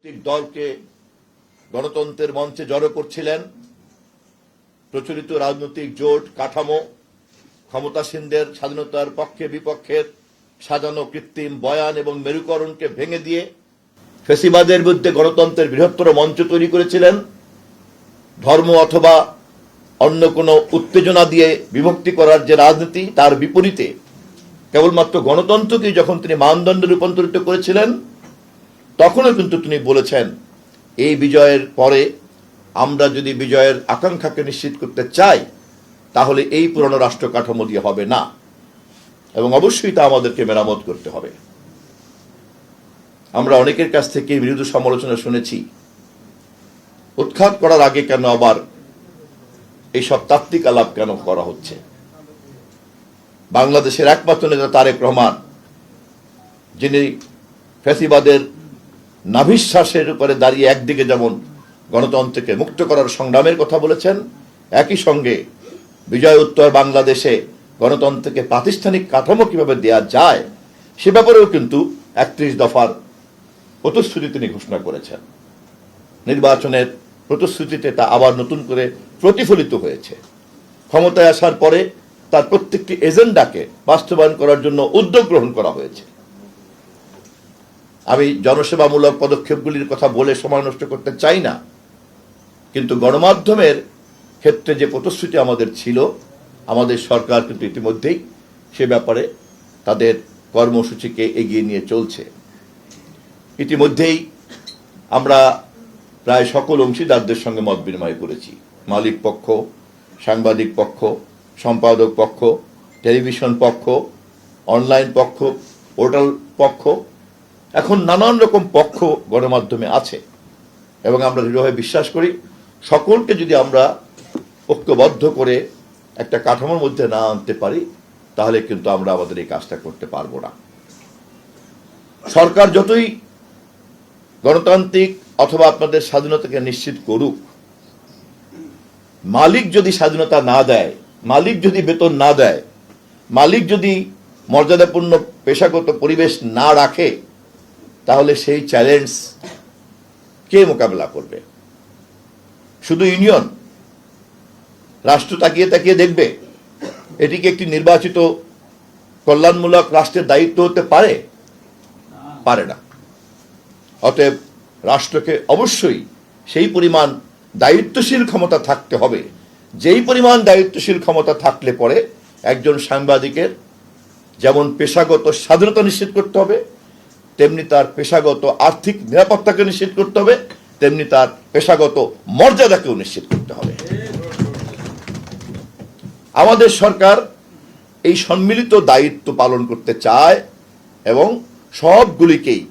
দলকে গণতন্ত্রের মঞ্চে জড়ো করছিলেন প্রচলিত রাজনৈতিক জোট কাঠামো, ক্ষমতাসীনদের স্বাধীনতার পক্ষে বিপক্ষের সাজানো কৃত্রিম বয়ান এবং মেরুকরণকে ভেঙে দিয়ে ফ্যাসিবাদের বিরুদ্ধে গণতন্ত্রের বৃহত্তর মঞ্চ তৈরি করেছিলেন। ধর্ম অথবা অন্য কোনো উত্তেজনা দিয়ে বিভক্তি করার যে রাজনীতি, তার বিপরীতে কেবলমাত্র গণতন্ত্রকে যখন তিনি মানদণ্ডে রূপান্তরিত করেছিলেন, তখনও কিন্তু তিনি বলেছেন এই বিজয়ের পরে আমরা যদি বিজয়ের আকাঙ্ক্ষাকে নিশ্চিত করতে চাই তাহলে এই পুরনো রাষ্ট্র কাঠামো দিয়ে হবে না, এবং অবশ্যই তা আমাদেরকে মেরামত করতে হবে। আমরা অনেকের কাছ থেকে মৃদু সমালোচনা শুনেছি, উৎখাত করার আগে কেন আবার এইসব তাত্ত্বিক আলাপ কেন করা হচ্ছে। বাংলাদেশের একমাত্র নেতা তারেক রহমান, যিনি ফ্যাসিবাদের নাভিশ্বাসের উপরে দাঁড়িয়ে একদিকে যেমন গণতন্ত্রকে মুক্ত করার সংগ্রামের কথা বলেছেন, একই সঙ্গে বিজয় উত্তর বাংলাদেশে গণতন্ত্রকে প্রাতিষ্ঠানিক কাঠামো কিভাবে দেয়া যায় সে ব্যাপারেও কিন্তু 31 দফার প্রতিশ্রুতি তিনি ঘোষণা করেছেন। নির্বাচনের প্রতিশ্রুতিতে তা আবার নতুন করে প্রতিফলিত হয়েছে। ক্ষমতায় আসার পরে তার প্রত্যেকটি এজেন্ডাকে বাস্তবায়ন করার জন্য উদ্যোগ গ্রহণ করা হয়েছে। আমি জনসেবামূলক পদক্ষেপগুলির কথা বলে সময় নষ্ট করতে চাই না, কিন্তু গণমাধ্যমের ক্ষেত্রে যে প্রতিশ্রুতি আমাদের ছিল, আমাদের সরকার কিন্তু ইতিমধ্যেই সে ব্যাপারে তাদের কর্মসূচিকে এগিয়ে নিয়ে চলছে। ইতিমধ্যেই আমরা প্রায় সকল অংশীদারদের সঙ্গে মত বিনিময় করেছি। মালিক পক্ষ, সাংবাদিক পক্ষ, সম্পাদক পক্ষ, টেলিভিশন পক্ষ, অনলাইন পক্ষ, পোর্টাল পক্ষ, এখন নানান রকম পক্ষ গণমাধ্যমে আছে, এবং আমরা দৃঢ়ভাবে বিশ্বাস করি সকলকে যদি আমরা ঐক্যবদ্ধ করে একটা কাঠামোর মধ্যে না আনতে পারি তাহলে কিন্তু আমরা আমাদের এই কাজটা করতে পারবো না। সরকার যতই গণতান্ত্রিক অথবা আপনাদের স্বাধীনতাকে নিশ্চিত করুক, মালিক যদি স্বাধীনতা না দেয়, মালিক যদি বেতন না দেয়, মালিক যদি মর্যাদাপূর্ণ পেশাগত পরিবেশ না রাখে, তাহলে সেই চ্যালেঞ্জ কে মোকাবেলা করবে? শুধু ইউনিয়ন? রাষ্ট্র তাকিয়ে তাকিয়ে দেখবে? এটি কি একটি নির্বাচিত কল্যাণমূলক রাষ্ট্রের দায়িত্ব হতে পারে? পারে না। অতএব রাষ্ট্রকে অবশ্যই সেই পরিমাণ দায়িত্বশীল ক্ষমতা থাকতে হবে, যেই পরিমাণ দায়িত্বশীল ক্ষমতা থাকলে পরে একজন সাংবাদিকের যেমন পেশাগত স্বাধীনতা নিশ্চিত করতে হবে, তেমনি তার পেশাগত আর্থিক নিরাপত্তাকে নিশ্চিত করতে হবে, তেমনি তার পেশাগত মর্যাদাকেও নিশ্চিত করতে হবে। আমাদের সরকার এই সম্মিলিত দায়িত্ব পালন করতে চায় এবং সবগুলিকেই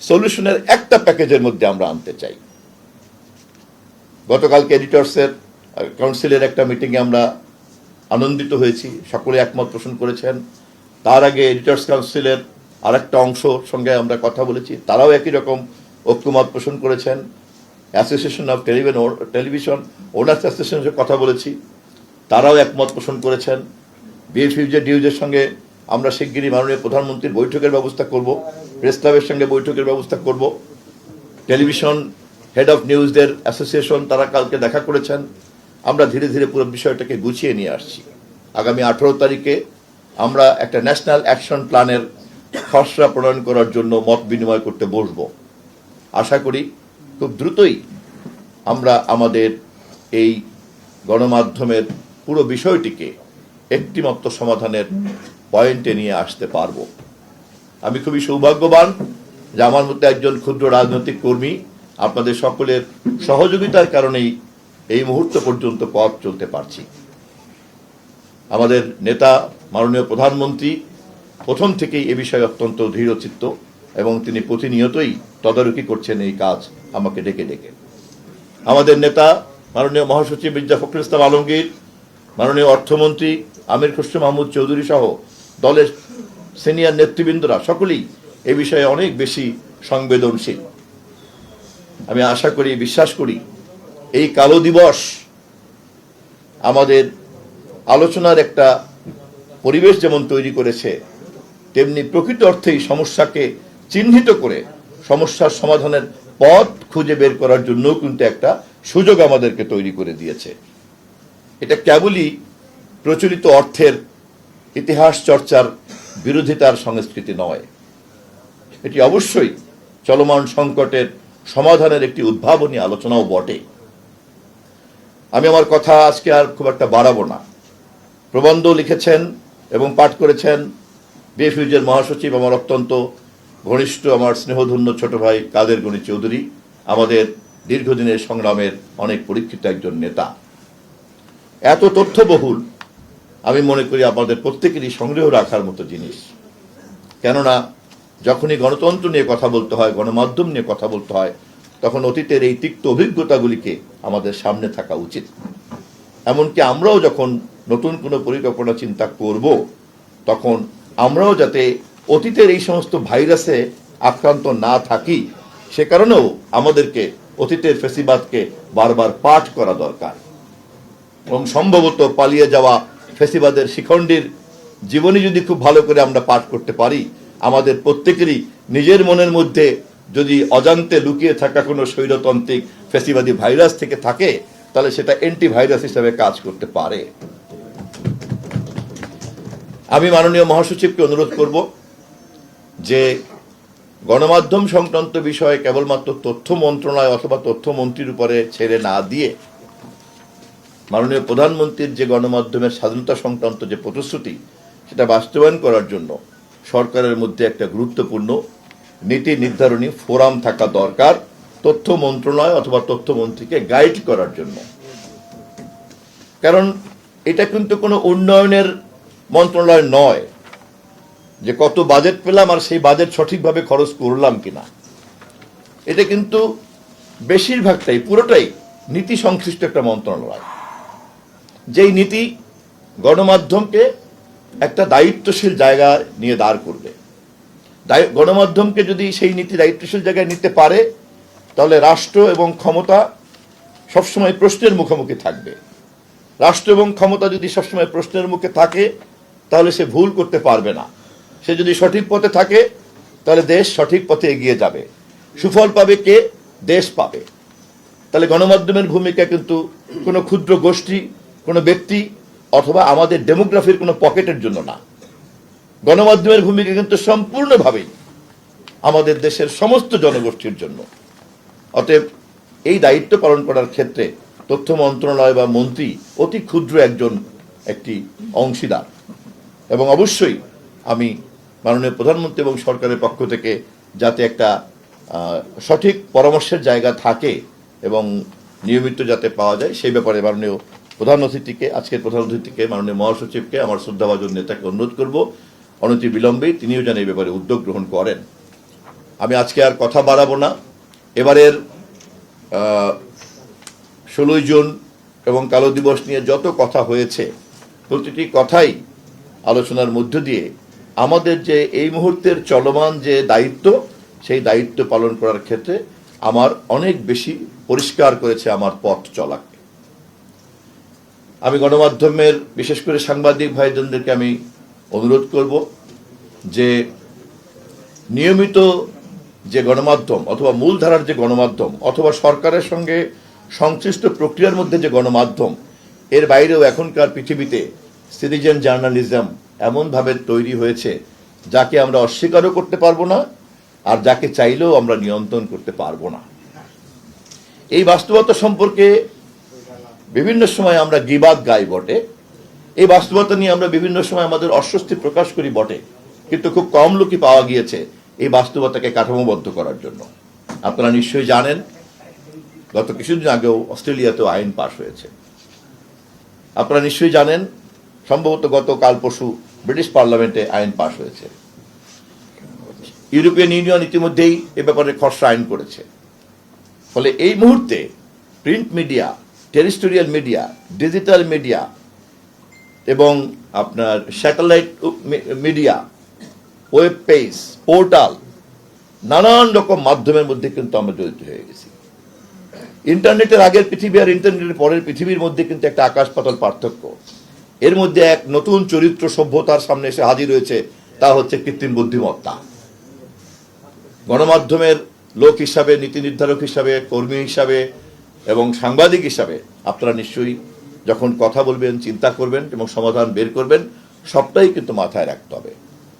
সলিউশনের একটা প্যাকেজের মধ্যে আমরা আনতে চাই। গতকালকে এডিটর্সের কাউন্সিলের একটা মিটিংয়ে আমরা আনন্দিত হয়েছি, সকলে একমত পোষণ করেছেন। তার আগে এডিটর্স কাউন্সিলের আরেকটা অংশর সঙ্গে আমরা কথা বলেছি, তারাও একই রকম ঐক্যমত পোষণ করেছেন। অ্যাসোসিয়েশন অফ টেলিভিশন ওনার্স অ্যাসোসিয়েশনের কথা বলেছি, তারাও একমত পোষণ করেছেন। বিএফইউজের সঙ্গে আমরা শিগগিরই মাননীয় প্রধানমন্ত্রীর বৈঠকের ব্যবস্থা করব, প্রেস ক্লাবের সঙ্গে বৈঠকের ব্যবস্থা করব। টেলিভিশন হেড অফ নিউজদের অ্যাসোসিয়েশন তারা কালকে দেখা করেছেন। আমরা ধীরে ধীরে পুরো বিষয়টাকে গুছিয়ে নিয়ে আসছি। আগামী 18 তারিখে আমরা একটা ন্যাশনাল অ্যাকশন প্ল্যানের খসড়া প্রণয়ন করার জন্য মত বিনিময় করতে বসব। আশা করি খুব দ্রুতই আমরা আমাদের এই গণমাধ্যমের পুরো বিষয়টিকে একটিমাত্র সমাধানের পয়েন্টে নিয়ে আসতে পারব। আমি খুবই সৌভাগ্যবান যে আমার মধ্যে একজন ক্ষুদ্র রাজনৈতিক কর্মী আপনাদের সকলের সহযোগিতার কারণেই এই মুহূর্ত পর্যন্ত পথ চলতে পারছি। আমাদের নেতা মাননীয় প্রধানমন্ত্রী প্রথম থেকেই এ বিষয়ে অত্যন্ত দৃঢ়চিত্ত, এবং তিনি প্রতিনিয়তই তদারকি করছেন এই কাজ আমাকে ডেকে ডেকে। আমাদের নেতা মাননীয় মহাসচিব মির্জা ফখরুল ইসলাম আলমগীর, মাননীয় অর্থমন্ত্রী আমির খসরু মাহমুদ চৌধুরী সহ দলের সিনিয়র নেতৃবৃন্দরা সকলেই এ বিষয়ে অনেক বেশি সংবেদনশীল। আমি আশা করি, বিশ্বাস করি, এই কালো দিবস আমাদের আলোচনার একটা পরিবেশ যেমন তৈরি করেছে, তেমনি প্রকৃত অর্থেই সমস্যাকে চিহ্নিত করে সমস্যার সমাধানের পথ খুঁজে বের করার জন্য কিন্তু একটা সুযোগ আমাদেরকে তৈরি করে দিয়েছে। এটা কেবলই প্রচলিত অর্থের ইতিহাস চর্চার বিরোধিতার সংস্কৃতি নয়, এটি অবশ্যই চলমান সংকটের সমাধানের একটি উদ্ভাবনী আলোচনাও বটে। আমি আমার কথা আজকে আর খুব একটা বাড়াবো না। প্রবন্ধ লিখেছেন এবং পাঠ করেছেন বিএফইউজের মহাসচিব, আমার অত্যন্ত ঘনিষ্ঠ, আমার স্নেহধন্য ছোট ভাই কাদের গনি চৌধুরী, আমাদের দীর্ঘদিনের সংগ্রামের অনেক পরীক্ষিত একজন নেতা। এত তথ্যবহুল আমি মনে করি আমাদের প্রত্যেকেরই সংগ্রহ রাখার মতো জিনিস। কেননা যখনই গণতন্ত্র নিয়ে কথা বলতে হয়, গণমাধ্যম নিয়ে কথা বলতে হয়, তখন অতীতের এই তিক্ত অভিজ্ঞতাগুলিকে আমাদের সামনে থাকা উচিত। এমনকি আমরাও যখন নতুন কোনো পরিকল্পনা চিন্তা করব, তখন আমরাও যাতে অতীতের এই সমস্ত ভাইরাসে আক্রান্ত না থাকি, সে কারণেও আমাদেরকে অতীতের ফেসিবাদকে বারবার পাঠ করা দরকার। এবং সম্ভবত পালিয়ে যাওয়া ফেসিবাদের শিখণ্ডীর জীবনী যদি খুব ভালো করে আমরা পাঠ করতে পারি, আমাদের প্রত্যেকেরই নিজের মনের মধ্যে যদি অজান্তে লুকিয়ে থাকা কোনো স্বৈরতান্ত্রিক ফেসিবাদী ভাইরাস থেকে থাকে, তাহলে সেটা অ্যান্টিভাইরাস হিসেবে কাজ করতে পারে। আমি মাননীয় মহাসচিবকে অনুরোধ করব যে গণমাধ্যম সংক্রান্ত বিষয়ে কেবলমাত্র তথ্য মন্ত্রণালয় অথবা তথ্যমন্ত্রীর উপরে ছেড়ে না দিয়ে মাননীয় প্রধানমন্ত্রীর যে গণমাধ্যমের স্বাধীনতা সংক্রান্ত যে প্রতিশ্রুতি, সেটা বাস্তবায়ন করার জন্য সরকারের মধ্যে একটা গুরুত্বপূর্ণ নীতি নির্ধারণী ফোরাম থাকা দরকার, তথ্য মন্ত্রণালয় অথবা তথ্যমন্ত্রীকে গাইড করার জন্য। কারণ এটা কিন্তু কোনো উন্নয়নের মন্ত্রণালয় নয় যে কত বাজেট পেলাম আর সেই বাজেট সঠিকভাবে খরচ করলাম কিনা। এটা কিন্তু বেশিরভাগটাই, পুরোটাই নীতি সংশ্লিষ্ট একটা মন্ত্রণালয়, যেই নীতি গণমাধ্যমকে একটা দায়িত্বশীল জায়গায় নিয়ে দাঁড় করবে। গণমাধ্যমকে যদি সেই নীতি দায়িত্বশীল জায়গায় নিতে পারে, তাহলে রাষ্ট্র এবং ক্ষমতা সবসময় প্রশ্নের মুখোমুখি থাকবে। রাষ্ট্র এবং ক্ষমতা যদি সবসময় প্রশ্নের মুখে থাকে, তাহলে সে ভুল করতে পারবে না। সে যদি সঠিক পথে থাকে, তাহলে দেশ সঠিক পথে এগিয়ে যাবে। সুফল পাবে কে? দেশ পাবে। তাহলে গণমাধ্যমের ভূমিকা কিন্তু কোনো ক্ষুদ্র গোষ্ঠী, কোনো ব্যক্তি অথবা আমাদের ডেমোগ্রাফির কোনো পকেটের জন্য না। গণমাধ্যমের ভূমিকা কিন্তু সম্পূর্ণভাবেই আমাদের দেশের সমস্ত জনগোষ্ঠীর জন্য। অতএব এই দায়িত্ব পালন করার ক্ষেত্রে তথ্য মন্ত্রণালয় বা মন্ত্রী অতি ক্ষুদ্র একটি অংশীদার। এবং অবশ্যই আমি মাননীয় প্রধানমন্ত্রী এবং সরকারের পক্ষ থেকে যাতে একটা সঠিক পরামর্শের জায়গা থাকে এবং নিয়মিত যাতে পাওয়া যায়, সেই ব্যাপারে মাননীয় প্রধান অতিথিকে, আজকের প্রধান অতিথিকে, মাননীয় মহাসচিবকে, আমার শ্রদ্ধাভাজন নেতাকে অনুরোধ করব অনতি বিলম্বেই তিনিও যেন এই ব্যাপারে উদ্যোগ গ্রহণ করেন। আমি আজকে আর কথা বাড়াবো না। এবারের 16 জুন এবং কালো দিবস নিয়ে যত কথা হয়েছে, প্রতিটি কথাই আলোচনার মধ্য দিয়ে আমাদের যে এই মুহূর্তের চলমান যে দায়িত্ব, সেই দায়িত্ব পালন করার ক্ষেত্রে আমার অনেক বেশি পরিষ্কার করেছে আমার পথ চলাকে। আমি গণমাধ্যমের বিশেষ করে সাংবাদিক ভাইদেরকে আমি অনুরোধ করব যে নিয়মিত যে গণমাধ্যম অথবা মূলধারার যে গণমাধ্যম অথবা সরকারের সঙ্গে সংশ্লিষ্ট প্রক্রিয়ার মধ্যে যে গণমাধ্যম, এর বাইরেও এখনকার পৃথিবীতে সিটিজেন জার্নালিজম এমনভাবে তৈরি হয়েছে যাকে আমরা অস্বীকারও করতে পারবো না, আর যাকে চাইলেও আমরা নিয়ন্ত্রণ করতে পারবো না। এই বাস্তবতা সম্পর্কে বিভিন্ন সময় আমরা গিবাদ গাই বটে, এই বাস্তবতা নিয়ে আমরা বিভিন্ন সময় আমাদের অস্বস্তি প্রকাশ করি বটে, কিন্তু খুব কম লোকই পাওয়া গিয়েছে এই বাস্তবতাকে কাঠামোবদ্ধ করার জন্য। আপনারা নিশ্চয়ই জানেন, গত কিছুদিন আগেও অস্ট্রেলিয়াতেও আইন পাশ হয়েছে। আপনারা নিশ্চয়ই জানেন, সম্ভবত গতকাল পরশু ব্রিটিশ পার্লামেন্টে আইন পাশ হয়েছে। ইউরোপিয়ান ইউনিয়ন ইতিমধ্যেই এ ব্যাপারে খসড়া আইন করেছে। ফলে এই মুহূর্তে print media, terrestrial media, digital media এবং আপনার satellite media, web page, portal, নানান রকম মাধ্যমের মধ্যে কিন্তু আমরা জড়িত হয়ে গেছি। ইন্টারনেটের আগের পৃথিবী আর ইন্টারনেটের পরের পৃথিবীর মধ্যে কিন্তু একটা আকাশ পাতাল পার্থক্য। এর মধ্যে এক নতুন চরিত্র সভ্যতার সামনে এসে হাজির হয়েছে, তা হচ্ছে কৃত্রিম বুদ্ধিমত্তা। গণমাধ্যমের লোক হিসাবে, নীতি নির্ধারক হিসাবে, কর্মী হিসাবে এবং সাংবাদিক হিসাবে আপনারা নিশ্চয়ই যখন কথা বলবেন, চিন্তা করবেন এবং সমাধান বের করবেন, সবটাই কিন্তু মাথায় রাখতে হবে।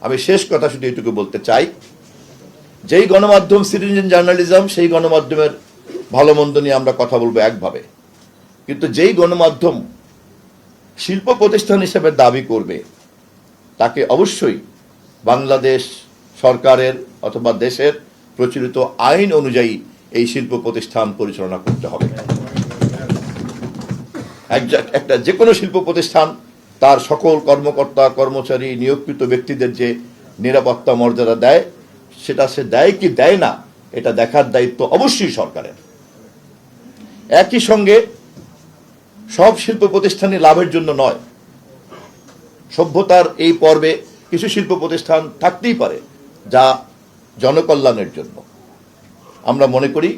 আমি শেষ কথা শুধু এইটুকু বলতে চাই, যেই গণমাধ্যম সিটিজেন জার্নালিজম, সেই গণমাধ্যমের ভালো মন্দ নিয়ে আমরা কথা বলবো একভাবে, কিন্তু যেই গণমাধ্যম শিল্প প্রতিষ্ঠান হিসেবে দাবি করবে তাকে অবশ্যই বাংলাদেশ সরকারের অথবা দেশের প্রচলিত আইন অনুযায়ী এই শিল্প প্রতিষ্ঠান পরিচালনা করতে হবে। একটা যে কোনো শিল্প প্রতিষ্ঠান তার সকল কর্মকর্তা, কর্মচারী, নিয়োগকৃত ব্যক্তিদের যে নিরাপত্তা মর্যাদা দেয়, সেটা সে দেয় কি দেয় না, এটা দেখার দায়িত্ব অবশ্যই সরকারের। একই সঙ্গে সব শিল্প প্রতিষ্ঠানই লাভের জন্য নয়। সভ্যতার এই পর্বে কিছু শিল্প প্রতিষ্ঠান থাকতেই পারে যা জনকল্যাণের জন্য। আমরা মনে করি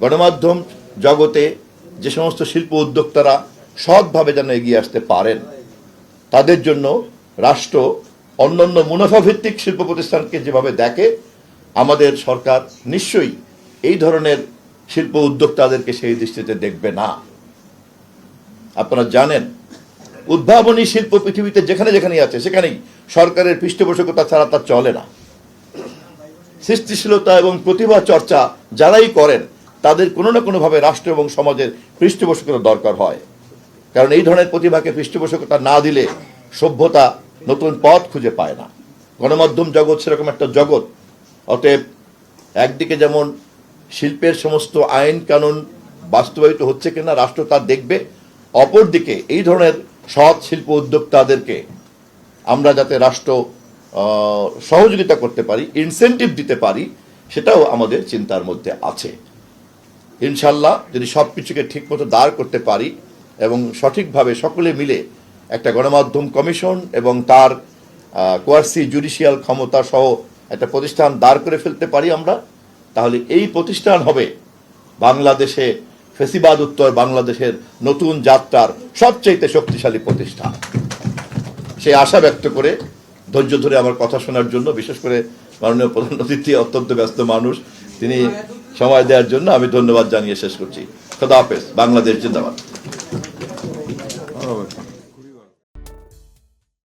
গণমাধ্যম জগতে যে সমস্ত শিল্প উদ্যোক্তারা সৎভাবে যেন এগিয়ে আসতে পারেন, তাদের জন্য রাষ্ট্র অন্যান্য মুনাফাভিত্তিক শিল্প প্রতিষ্ঠানকে যেভাবে দেখে, আমাদের সরকার নিশ্চয়ই এই ধরনের শিল্প উদ্যোক্তাদেরকে সেই দৃষ্টিতে দেখবে না। আপনারা জানেন, উদ্ভাবনী শিল্প পৃথিবীতে যেখানে যেখানেই আছে সেখানেই সরকারের পৃষ্ঠপোষকতা ছাড়া তা চলে না। সৃষ্টিশীলতা এবং প্রতিভা চর্চা যারাই করেন তাদের কোনো না কোনোভাবে রাষ্ট্র এবং সমাজের পৃষ্ঠপোষকতা দরকার হয়, কারণ এই ধরনের প্রতিভাকে পৃষ্ঠপোষকতা না দিলে সভ্যতা নতুন পথ খুঁজে পায় না। গণমাধ্যম জগৎ সেরকম একটা জগৎ। অতএব একদিকে যেমন শিল্পের সমস্ত আইন কানুন বাস্তবায়িত হচ্ছে কিনা রাষ্ট্র তা দেখবে, অপরদিকে এই ধরনের সৎ শিল্প উদ্যোক্তাদেরকে আমরা যাতে রাষ্ট্র সহযোগিতা করতে পারি, ইনসেন্টিভ দিতে পারি, সেটাও আমাদের চিন্তার মধ্যে আছে। ইনশাল্লাহ যদি সব কিছুকে ঠিকমতো দাঁড় করতে পারি এবং সঠিকভাবে সকলে মিলে একটা গণমাধ্যম কমিশন এবং তার কোয়ার্সি জুডিশিয়াল ক্ষমতা সহ একটা প্রতিষ্ঠান দাঁড় করে ফেলতে পারি আমরা, তাহলে এই প্রতিষ্ঠান হবে বাংলাদেশে ফেসিবাদ উত্তর বাংলাদেশের নতুন যাত্রার সবচেয়ে শক্তিশালী প্রতিষ্ঠান। সেই আশা ব্যক্ত করে ধৈর্য ধরে আমার কথা শোনার জন্য, বিশেষ করে মাননীয় প্রধান অতিথি অত্যন্ত ব্যস্ত মানুষ, তিনি সময় দেওয়ার জন্য আমি ধন্যবাদ জানিয়ে শেষ করছি। খোদা হাফেজ। বাংলাদেশ জিন্দাবাদ।